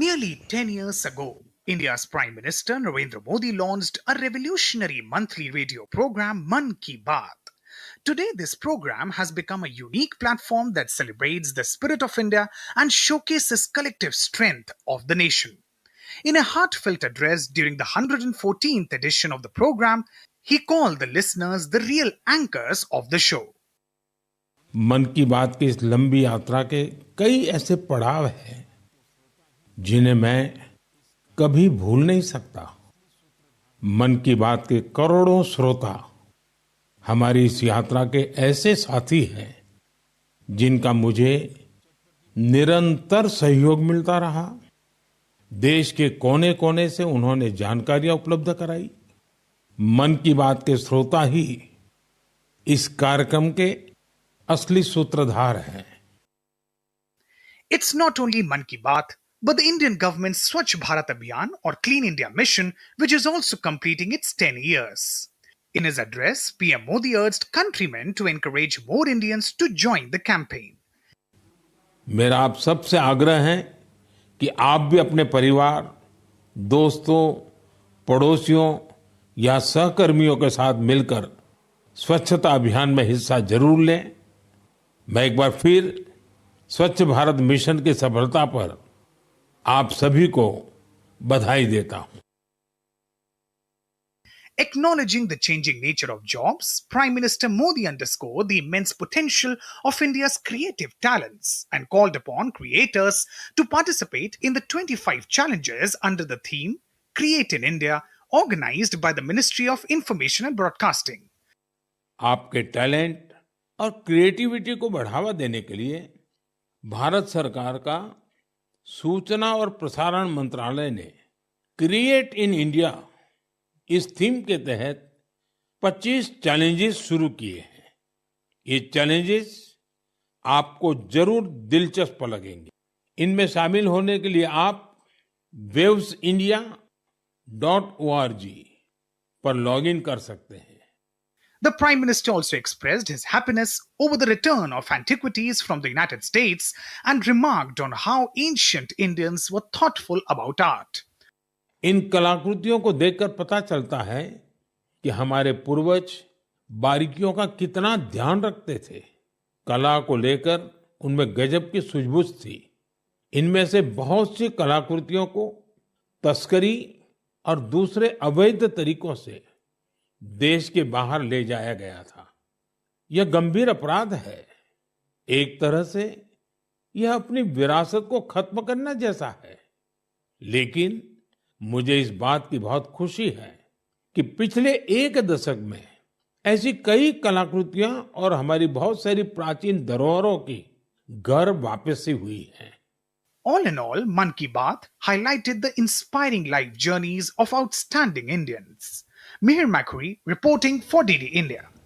Nearly 10 years ago, India's Prime Minister Narendra Modi launched a revolutionary monthly radio program, Mann Ki Baat. Today, this program has become a unique platform that celebrates the spirit of India and showcases collective strength of the nation. In a heartfelt address during the 114th edition of the program, he called the listeners the real anchors of the show. मन की बात की इस लंबी यात्रा के कई ऐसे पड़ाव हैं जिन्हें मैं कभी भूल नहीं सकता। मन की बात के करोड़ों श्रोता हमारी इस यात्रा के ऐसे साथी हैं जिनका मुझे निरंतर सहयोग मिलता रहा। देश के कोने-कोने से उन्होंने जानकारियां उपलब्ध कराई। मन की बात के श्रोता ही इस कार्यक्रम के असली सूत्रधार हैं। It's not only Mann Ki Baat, but the Indian government's Swachh Bharat Abhiyan or Clean India Mission, which is also completing its 10 years. In his address, PM Modi urged countrymen to encourage more Indians to join the campaign. मेरा आप सबसे आग्रह है कि आप भी अपने परिवार, दोस्तों, पड़ोसियों या सहकर्मियों के साथ मिलकर स्वच्छता अभियान में हिस्सा जरूर लें। मैं एक बार फिर स्वच्छ भारत मिशन की सफलता पर आप सभी को बधाई देता हूं। Acknowledging the changing nature of jobs, Prime Minister Modi underscored the immense potential of India's creative talents and called upon creators to participate in the 25 challenges under the theme Create in India, organized by the Ministry of Information and Broadcasting. आपके talent और creativity को बढ़ावा देने के लिए भारत सरकार का सूचना और प्रसारण मंत्रालय ने क्रिएट इन इंडिया इस थीम के तहत 25 चैलेंजेस शुरू किए हैं। ये चैलेंजेस आपको जरूर दिलचस्प लगेंगे। इनमें शामिल होने के लिए आप wavesindia.org पर लॉगिन कर सकते हैं। The Prime Minister also expressed his happiness over the return of antiquities from the United States and remarked on how ancient Indians were thoughtful about art. इन कलाकृतियों को देखकर पता चलता है कि हमारे पूर्वज बारीकियों का कितना ध्यान रखते थे। कला को लेकर उनमें गजब की सूझबूझ थी। इनमें से बहुत सी कलाकृतियों को तस्करी और दूसरे अवैध तरीकों से देश के बाहर ले जाया गया था। यह गंभीर अपराध है। एक तरह से यह अपनी विरासत को खत्म करना जैसा है। लेकिन मुझे इस बात की बहुत खुशी है कि पिछले एक दशक में ऐसी कई कलाकृतियां और हमारी बहुत सारी प्राचीन धरोहरों की घर वापसी हुई हैं। All in all, Mann Ki Baat highlighted the inspiring life journeys of outstanding Indians. Mihir Makhuri reporting for DD India.